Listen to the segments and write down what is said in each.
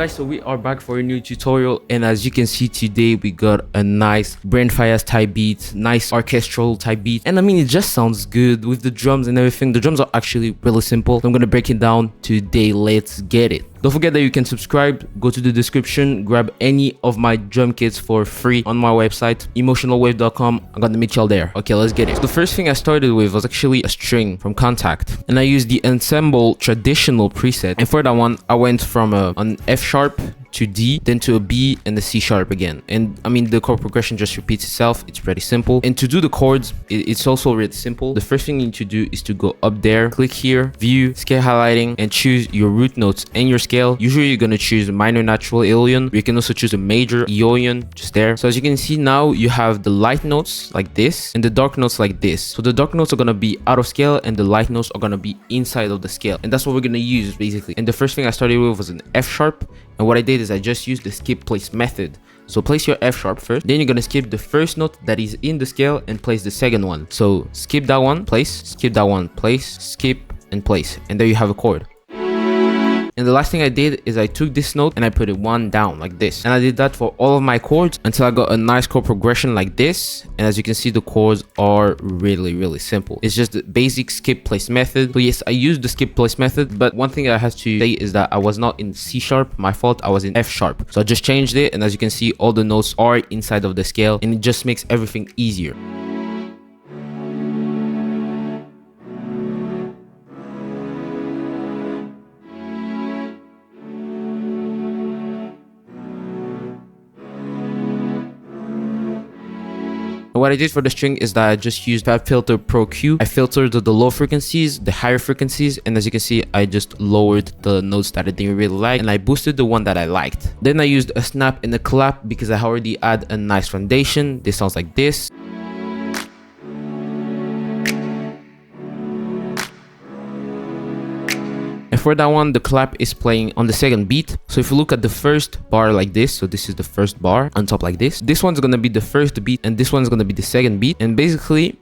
guys, so we are back for a new tutorial, and as you can see today we got a nice Brent Faiyaz type beat, nice orchestral type beat, and I mean it just sounds good with the drums and everything. The drums are actually really simple, so I'm gonna break it down today. Let's get it. Don't forget that you can subscribe, go to the description, grab any of my drum kits for free on my website, emotionalwave.com. I'm gonna meet y'all there. Okay, let's get it. So the first thing I started with was actually a string from Contact, and I used the ensemble traditional preset, and for that one I went from an F sharp to D, then to a B and a C sharp again. And I mean the chord progression just repeats itself. It's pretty simple, and to do the chords it's also really simple. The first thing you need to do is to go up there, click here, view, scale highlighting, and choose your root notes and your scale. Usually you're gonna choose minor natural Aeolian. You can also choose a major Aeolian just there. So as you can see now, you have the light notes like this and the dark notes like this. So the dark notes are gonna be out of scale and the light notes are gonna be inside of the scale, and that's what we're gonna use basically. And the first thing I started with was an F sharp, and what I did is I just used the skip place method. So place your F sharp first, then you're gonna skip the first note that is in the scale and place the second one. So skip that one, place, skip that one, place, skip, and place, and there you have a chord. And the last thing I did is I took this note and I put it one down like this, and I did that for all of my chords until I got a nice chord progression like this. And as you can see, the chords are really simple. It's just the basic skip place method. So yes, I used the skip place method, but one thing I have to say is that I was not in C sharp. My fault, I was in F sharp. So I just changed it, and as you can see, all the notes are inside of the scale, and it just makes everything easier. What I did for the string is that I just used FabFilter Pro Q. I filtered the low frequencies, the higher frequencies, and as you can see, I just lowered the notes that I didn't really like, and I boosted the one that I liked. Then I used a snap and a clap because I already had a nice foundation. This sounds like this. And for that one, the clap is playing on the second beat. So if you look at the first bar like this, so this is the first bar on top like this. This one's gonna be the first beat, and this one's gonna be the second beat. And basically,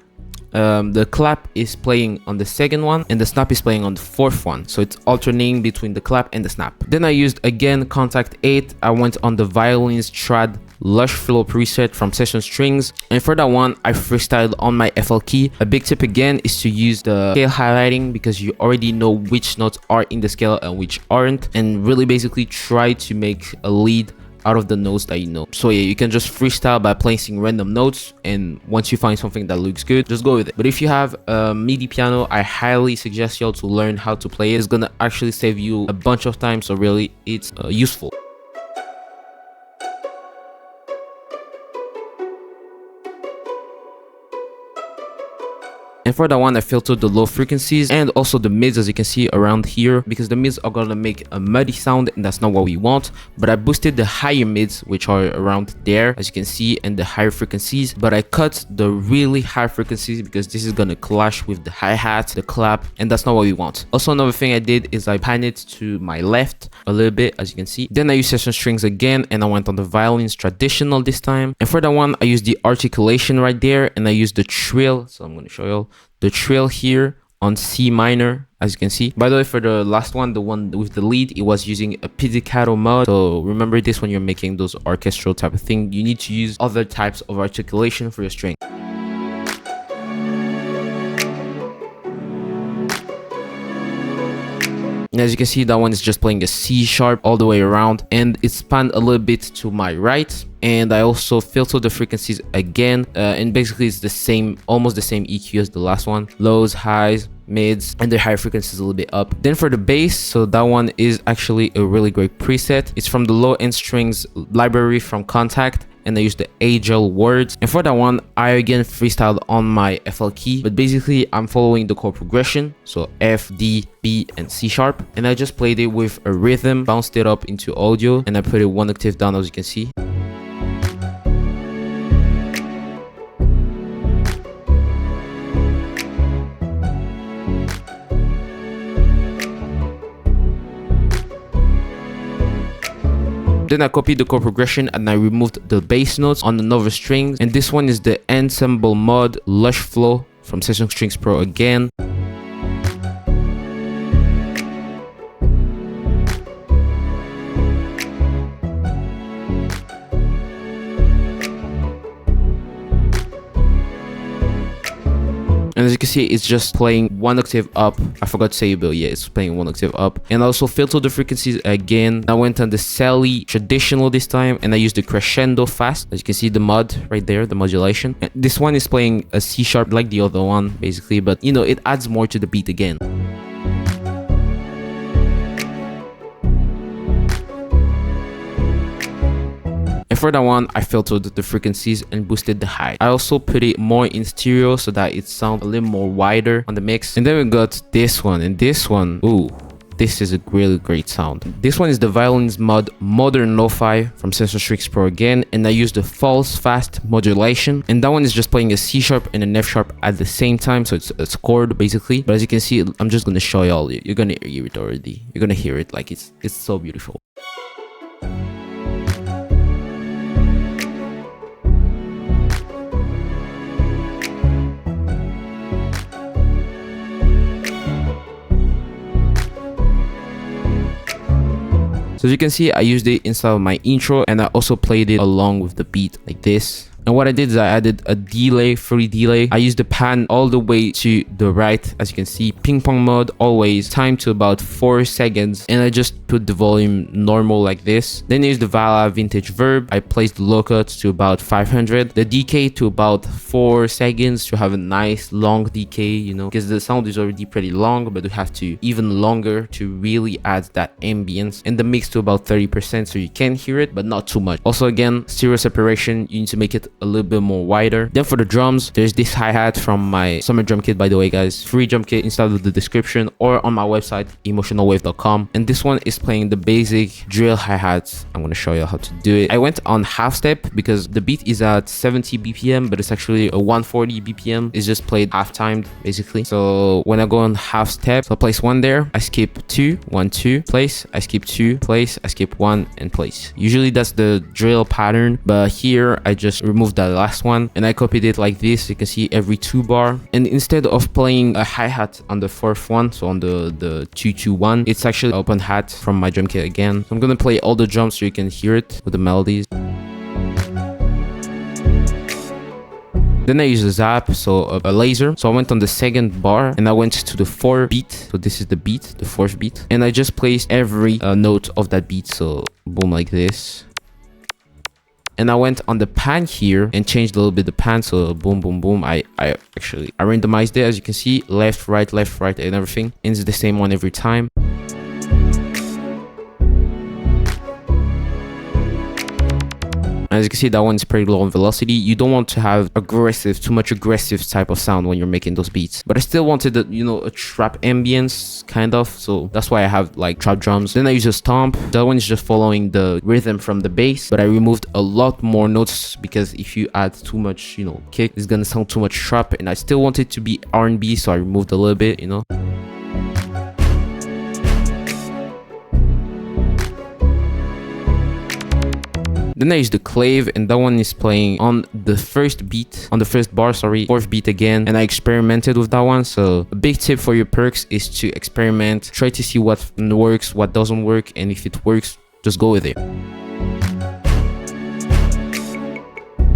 the clap is playing on the second one, and the snap is playing on the fourth one. So it's alternating between the clap and the snap. Then I used again Contact 8. I went on the violins trad lush flow preset from Session Strings, and for that one I freestyled on my FL key. A big tip again is to use the scale highlighting because you already know which notes are in the scale and which aren't, and really basically try to make a lead out of the notes that you know. So yeah, you can just freestyle by placing random notes, and once you find something that looks good, just go with it. But if you have a MIDI piano, I highly suggest y'all to learn how to play it. It's gonna actually save you a bunch of time, so really it's useful. And for that one, I filtered the low frequencies and also the mids, as you can see around here, because the mids are gonna make a muddy sound, and that's not what we want. But I boosted the higher mids, which are around there, as you can see, and the higher frequencies. But I cut the really high frequencies because this is gonna clash with the hi-hat, the clap, and that's not what we want. Also, another thing I did is I panned it to my left a little bit, as you can see. Then I used Session Strings again, and I went on the violins traditional this time. And for that one, I used the articulation right there, and I used the trill. So I'm gonna show you the trill here on C minor, as you can see. By the way, for the last one, the one with the lead, it was using a pizzicato mod. So remember this when you're making those orchestral type of thing. You need to use other types of articulation for your string. And as you can see, that one is just playing a C sharp all the way around, and it's panned a little bit to my right. And I also filtered the frequencies again, and basically it's the same, almost the same EQ as the last one. Lows, highs, mids, and the higher frequencies a little bit up. Then for the bass, so that one is actually a really great preset. It's from the low end strings library from Contact, and I used the AGL words. And for that one, I again freestyled on my FL key, but basically I'm following the chord progression, so F, D, B, and C sharp, and I just played it with a rhythm, bounced it up into audio, and I put it one octave down, as you can see. Then I copied the chord progression and I removed the bass notes on the Nova strings. And this one is the ensemble mod Lush Flow from Session Strings Pro again. And as you can see, it's just playing 1 octave up. I forgot to say it, but yeah, it's playing 1 octave up. And I also filtered the frequencies again. I went on the Sally traditional this time, and I used the crescendo fast. As you can see, the mod right there, the modulation. And this one is playing a C sharp like the other one, basically, but you know, it adds more to the beat again. And for that one, I filtered the frequencies and boosted the height. I also put it more in stereo so that it sounds a little more wider on the mix. And then we got this one, and this one, ooh, this is a really great sound. This one is the Violins mod Modern Lo-Fi from Sensorstrix Pro again, and I used the false fast modulation, and that one is just playing a C sharp and an F sharp at the same time, so it's a chord basically. But as you can see, I'm just gonna show y'all. You're gonna hear it already. You're gonna hear it, like it's so beautiful. So as you can see, I used it inside of my intro, and I also played it along with the beat like this. And what I did is I added a delay, free delay. I used the pan all the way to the right. As you can see, ping pong mode, always time to about 4 seconds. And I just put the volume normal like this. Then I used the Vala vintage verb. I placed the low cut to about 500. The decay to about 4 seconds to have a nice long decay, you know, because the sound is already pretty long, but we have to even longer to really add that ambience. And the mix to about 30% so you can hear it, but not too much. Also, again, stereo separation, you need to make it a little bit more wider. Then for the drums, there's this hi-hat from my Summrs drum kit, by the way, guys. Free drum kit inside of the description or on my website emotionalwave.com. And this one is playing the basic drill hi-hats. I'm going to show you how to do it. I went on half step because the beat is at 70 bpm, but it's actually a 140 bpm. It's just played half timed basically. So when I go on half step, so I place 1 there, I skip 2, 1, 2, place, I skip 2, place, I skip 1, and place. Usually that's the drill pattern, but here I just removed that last one and I copied it like this. You can see every 2 bar, and instead of playing a hi-hat on the 4th one, so on the 2-2-1, it's actually open hat from my drum kit again. So I'm gonna play all the drums so you can hear it with the melodies. Then I used a zap, so a laser. So I went on the 2nd bar and I went to the 4 beat. So this is the beat, the 4th beat. And I just placed every note of that beat. So boom, like this. And I went on the pan here and changed a little bit the pan. So boom, boom, boom. I randomized it, as you can see, left, right, and everything. And it's the same one every time. As you can see, that one is pretty low on velocity. You don't want to have too much aggressive type of sound when you're making those beats. But I still wanted a trap ambience kind of. So that's why I have like trap drums. Then I use a stomp. That one is just following the rhythm from the bass. But I removed a lot more notes because if you add too much, kick, it's gonna sound too much trap. And I still want it to be RNB, so I removed a little bit, Then I used the clave, and that one is playing on the 1st beat, on the 1st bar, 4th beat again. And I experimented with that one. So a big tip for your perks is to experiment, try to see what works, what doesn't work, and if it works, just go with it.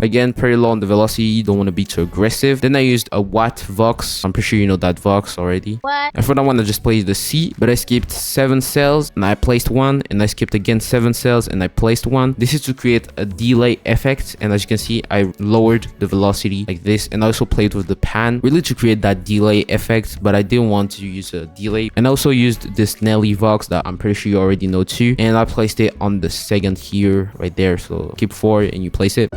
Again, pretty low on the velocity, you don't want to be too aggressive. Then I used a Watt Vox. I'm pretty sure you know that Vox already. What? And for that one, I just played the C, but I skipped 7 cells and I placed 1, and I skipped again 7 cells and I placed 1. This is to create a delay effect, and as you can see, I lowered the velocity like this, and I also played with the pan, really to create that delay effect, but I didn't want to use a delay. And I also used this Nelly Vox that I'm pretty sure you already know too, and I placed it on the 2nd here, right there. So keep 4 and you place it.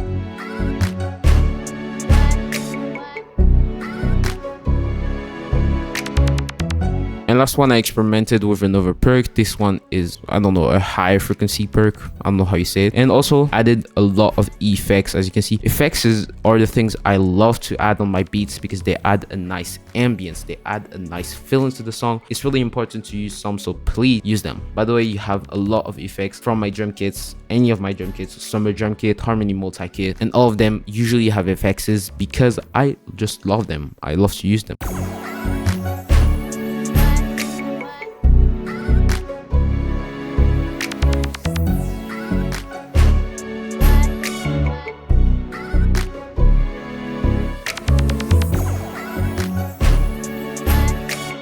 And last one, I experimented with another perk. This one is, I don't know, a high frequency perk. I don't know how you say it. And also added a lot of effects. As you can see, effects are the things I love to add on my beats because they add a nice ambience. They add a nice feeling to the song. It's really important to use some, so please use them. By the way, you have a lot of effects from my drum kits, any of my drum kits, Summrs drum kit, Harmony MULTIKIT, and all of them usually have effects because I just love them. I love to use them.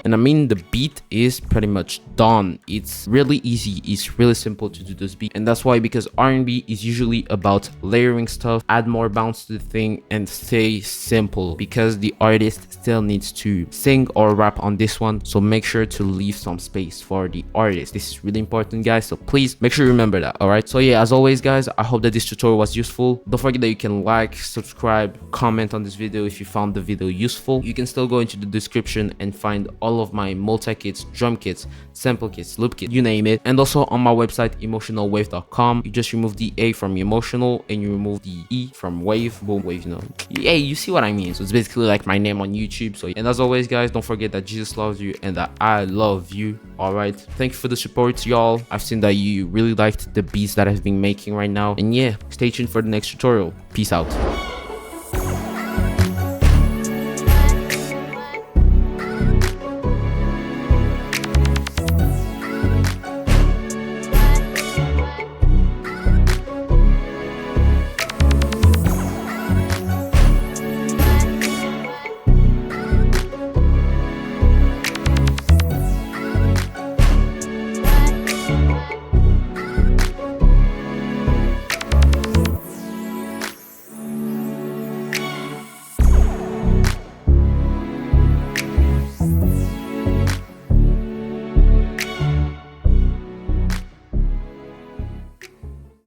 And I mean, the beat is pretty much done. It's really easy, it's really simple to do this beat, and that's why, because R&B is usually about layering stuff, add more bounce to the thing, and stay simple, because the artist still needs to sing or rap on this one. So make sure to leave some space for the artist. This is really important, guys, so please make sure you remember that. All right, so yeah, as always, guys, I hope that this tutorial was useful. Don't forget that you can like, subscribe, comment on this video if you found the video useful. You can still go into the description and find all of my multi-kits, drum kits, sample kits, loop kit, you name it. And also on my website, emotionalwave.com, you just remove the A from emotional and you remove the E from wave. Boom, wave, you know. Hey, you see what I mean? So it's basically like my name on YouTube. So, and as always, guys, don't forget that Jesus loves you and that I love you. All right, thank you for the support, y'all. I've seen that you really liked the beats that I've been making right now, and yeah, stay tuned for the next tutorial. Peace out.